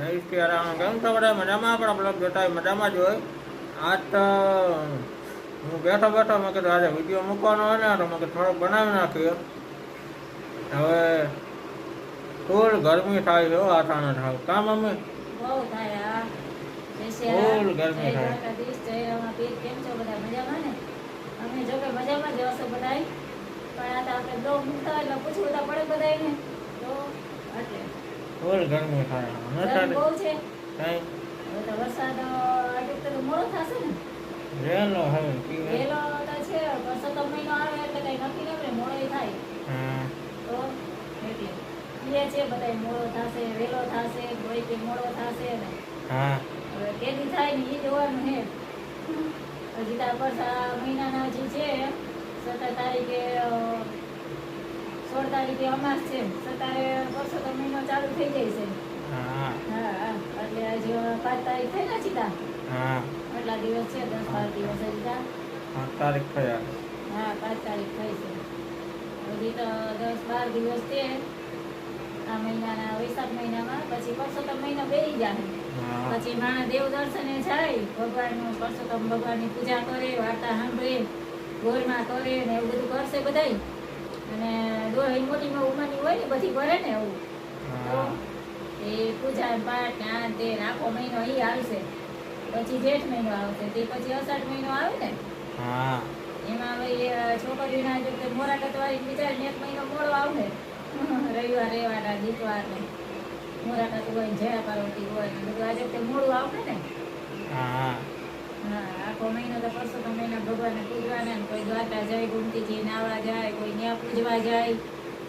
નમસ્કાર કેમ છો બધા મજામાં? આપણા બ્લોગ જોતા હોય મજામાં જ હોય. આજ તો હું બેઠો મેં કીધું આજે વિડીયો મૂકવાનો હોય ને તો મેં કીધું થોડોક બનાવી નાખીએ. હવે ફૂલ ગરમી થાય છે આઠાણે થાવ કામ મમ્મી બહુ થાય આ ફૂલ ગરમી થાય. કેમ છો બધા મજામાં ને? અમે જો કે મજામાં જ હશો બધા, પણ આ તો આપણે બ્લોગ મૂકતા એટલે પૂછવું તો પડે બધાને, તો એટલે ફૂલ ગરમી થાય ગરમી બહુ છે. કઈ હવે તો વરસાદ આજે તો મોડો થશે ને, વહેલો હવે વહેલો તો છે વરસાદ મહિનો આવે એટલે કઈ નક્કી ન કરે, મોડો થાય. તો એટલે એ છે બધા મોડો થશે, વહેલો થશે, કોઈ કે મોડો થશે ને. હવે કેદી થાય ને એ જોવાનું છે. હજી તો મહિનાના હજી છે 17 તારીખે 16 તારીખે અમાસ છે, 17 વર્ષો તો મહિનો ચાલુ થઈ જાય છે. એટલે હજી 5 તારીખ થઈ ને સીધા એટલા દિવસ છે, 10-12 દિવસ હજી 5 તારીખ થયા. 5 તારીખ થઈ છે, હજી તો 10-12 દિવસ છે આ મહિનાના, વૈશાખ મહિનામાં. પછી પરસોત્તમ મહિનો બેસી જાય, પછી માણસ દેવ દર્શને જાય, ભગવાનનું પરસોત્તમ ભગવાનની પૂજા કરે, વાર્તા સાંભળે, ગોળમાં કરે ને એવું બધું કરશે બધાય. અને ડોહી મોટી ઉંમરની હોય ને બધી કરે ને એવું, તો એ પૂજા પાઠ ને આ તે આખો મહિનો એ આવશે. પછી જેઠ મહિનો આવશે, તે પછી અષાઢ મહિનો આવે ને, એમાં હવે છોકરીઓના જો કે મોરા કતવારી બિચારી એક મહિનો મોડો આવશે. રવિવાર રેવાના દીકવાર ને મોરા કતું હોય, જયા પાર્વતી હોય ને બધું આજે તે મોડું આવશે ને. આખો મહિનો તો પરસોત્તમ મહિના ભગવાનને પૂજવાના ને, કોઈ દ્વારકા જાય, ગુમતીજી નાવા જાય, કોઈ ન્યા પૂજવા જાય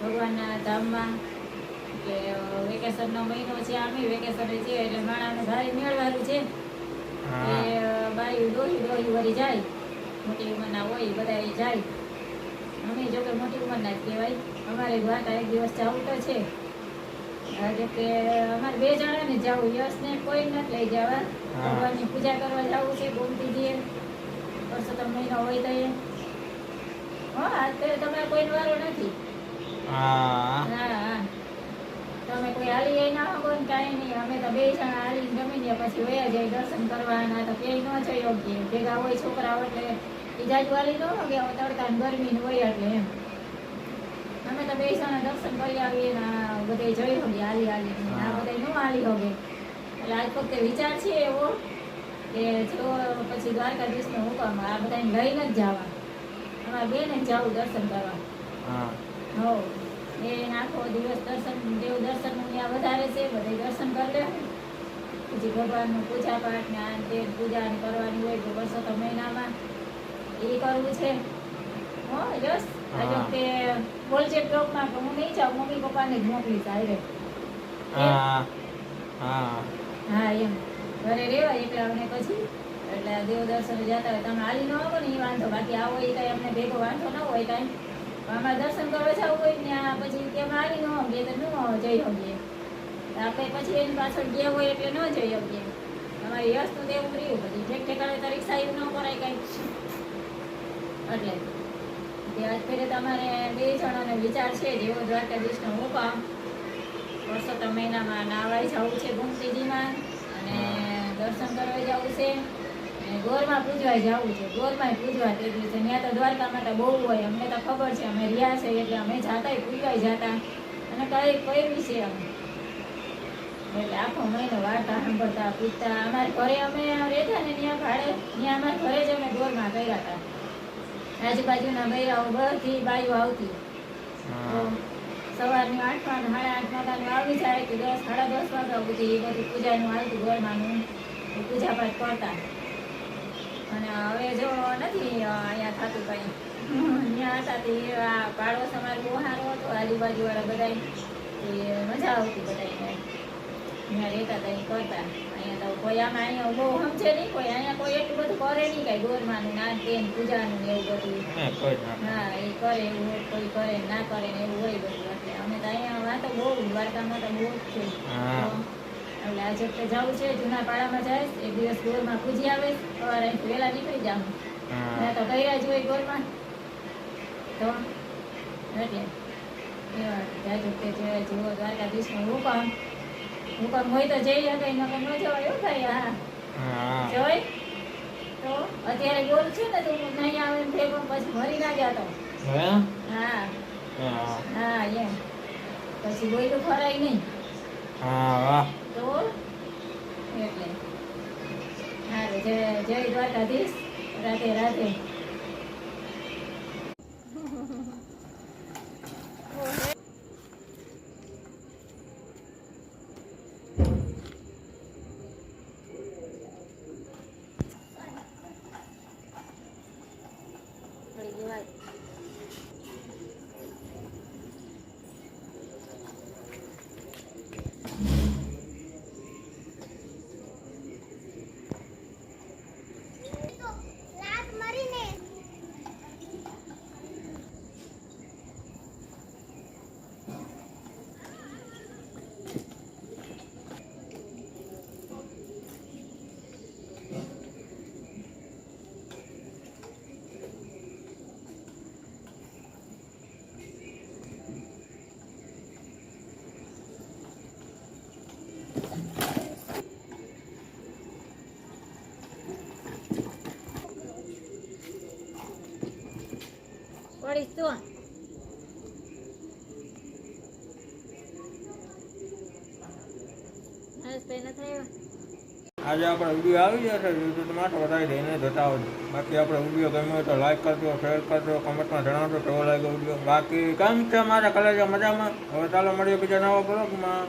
ભગવાનના ધામમાં. કે વેકેશનનો મહિનો છે, આમે વેકેશન છે એટલે માણાને ભારે મેળવાનું છે. એ બાયું ડોહી વળી જાય, મોટી ઉંમરના હોય બધા જાય. અમે જો કે મોટી ઉંમરના જ કહેવાય. અમારે દ્વારકા એક દિવસ જવું તો છે, આજે કે અમારે 2 જણાને જવું, યશને કોઈ નથી લઈ જવા. ભગવાનની પૂજા કરવા જવું છે ગોમતીજીએ, પરસોત્તમ મહિનો હોય તો એ અત્યારે તમારે કોઈ વારો નથી. તમે કોઈ હાલી આવી ના હો ને કાંઈ નહીં. અમે તો 2 જણા હાલી જમીને પછી વયા જાય દર્શન કરવાના, તો ક્યાંય ન જઈ યોગ્ય ભેગા હોય છોકરાઓ એટલે એ જાજુ હાલી ન કે તડકા ગરમી હોય એટલે એમ. અમે તો 2 જણા દર્શન કરી આવીએ ને બધે જઈ હોઈએ હાલી આ બધા ન હાલી હોગે. એટલે આજ વખતે વિચાર છે એવો કે જો પછી દ્વારકાધીશનો હુકમ આ બધાને લઈને જ જવા, અમારે બેને જ જવું દર્શન કરવા. એ આખો દિવસ દર્શન દેવ દર્શન ત્યાં વધારે છે, બધા દર્શન કરી લે. પછી ભગવાનનું પૂજા પાઠ ને આ તે પૂજા કરવાની હોય તો પરસોત્તમ મહિનામાં એ કરવું છે. યસ આ વખતે બોલજે બ્લોગમાં કે હું નહીં જાઉં, મમ્મી પપ્પાને જ મોકલીશ હારે. એમ ઘરે રહેવાય એકલા અમને પછી. એટલે દેવ દર્શન જતા હોય તમે હાલી ન આવો ને એ વાંધો, બાકી આવો એ કાંઈ અમને ભેગો વાંધો ન હોય કાંઈ. અમારે દર્શન કરવા જવું હોય ત્યાં પછી તેમાં હાલી ન હોઈએ તો ન જઈ શકીએ. આપણે પછી એની પાછળ ગયા હોય એટલે ન જઈ શકીએ. અમારે યશનું દેવું રહ્યું બધી ઠેક ઠેકાણે તો રિક્ષા એવું ન કરાય કાંઈ. એટલે આજ ફેરે તમારે 2 જણાનો વિચાર છે, જેવો દ્વારકાધીશનો હુકમ. પરસોત્તમ મહિનામાં નાવાઈ જવું છે ગોમતીજીમાં, અને દર્શન કરવા જવું છે, અને ગોરમાં પૂજવા જવું છે. ગોરમાં પૂજવા તે દિવસે ત્યાં તો દ્વારકામાં તો બહુ હોય, અમને તો ખબર છે, અમે રહ્યા છે એટલે અમે જાતા પૂજવા જતા અને કઈ કર્યું છે અમે. એટલે આખો મહિનો વાર્તા સાંભળતા પૂછતા. અમારે ઘરે અમે રહેતા ને ત્યાં ભાડે, ત્યાં અમારે ઘરે જ અમે ગોરમાં કર્યા હતા. આજુબાજુના બૈરાઓ બધી બાઈઓ આવતી, તો સવારની 8 વાગ્યાનું આવી જાય કે 10-10:30 વાગ્યા સુધી એ બધું પૂજાનું આવતું ગોરમાનું પૂજા પાઠ કરતા. અને હવે જો નથી અહીંયા થતું કંઈ. ત્યાં હતા તે આ પાડોશ અમારે બહુ સારો હતો, આજુબાજુવાળા બધા એ મજા આવતી બધાને ત્યાં રહેતા હતા એ કરતા. અહીંયા તો કોઈ આમાં અહીંયા બહુ સમજે નહીં, કોઈ અહીંયા કોઈ એટલું બધું કરે નહીં કાંઈ ગોરમાનું ના તેન પૂજાનું ને એવું બધું. એ કરે એવું કોઈ કરે ના કરે ને એવું હોય બધું. એટલે અમે તો અહીંયા વાતો બહુ દ્વારકામાં તો બહુ જ છે. એટલે આજે વખતે જવું છે, જૂના પાડામાં જાય, એક દિવસ ગોરમાં પૂજી આવે, સવારે અહીંથી વહેલા નીકળી જાઉં. ત્યાં તો ગયા જ હોય ગોરમાં, તો એટલે એવા આજે વખતે જેવો દ્વારકાધીશનો હુકમ હુકમ હોય તો જઈ શકે નકર ન જવાય હો ભાઈ. હા હા જવાય તો અત્યારે બોલ છે ને તું નહીં આવે એમ ભેગો પછી મરી ના જાતો. હે હા હા હા એમ પછી બોયલું ખરાય નહીં હા વાહ તો એટલે હારું જય જય દ્વારકાધીશ. રાધે રાધે. પડીશ તું આજે આપણે વિડીયો આવી જશે યુટ્યુબ માટે વધારી દઈને જોતા આવજો. બાકી આપણે વિડીયો ગમ્યો હોય તો લાઈક કરજો, શેર કરજો, કમેન્ટમાં જણાવજો કેવો લાગ્યો વિડીયો. બાકી કેમ છે મારા કલેજા મજામાં? હવે ચાલો મળીએ બીજા નવા બ્લોગમાં.